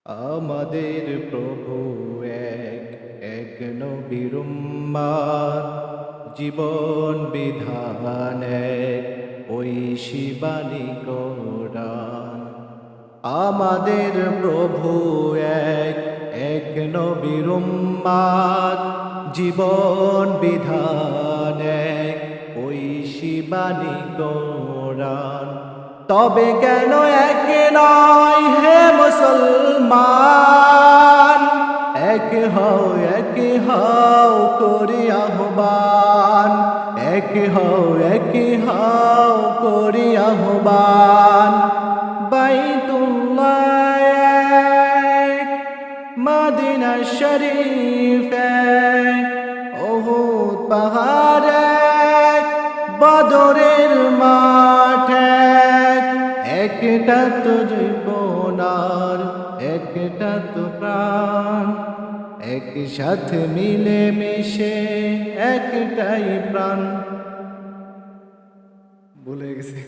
আমাদের প্রভু এক, এক নবীর উম্মত, জীবন বিধান এক, ওই শিবানী কোরআন। আমাদের প্রভু এক, এক নবীর উম্মত, জীবন বিধান এক, ওই শিবানী কোরআন। তবে কেন এক নয় হে মুসলমান, এক হও করি আহ্বান, এক হও করি আহ্বান। বাইতুল্লাহ এক, মদিনা শরীফ এক, উহুদ পাহাড় এক, বদরের মাঠ এক, একটা তো জীবন আর একটা তো প্রাণ, একসাথে মিলে মিশে একটাই প্রাণ। ভুলে গেছি।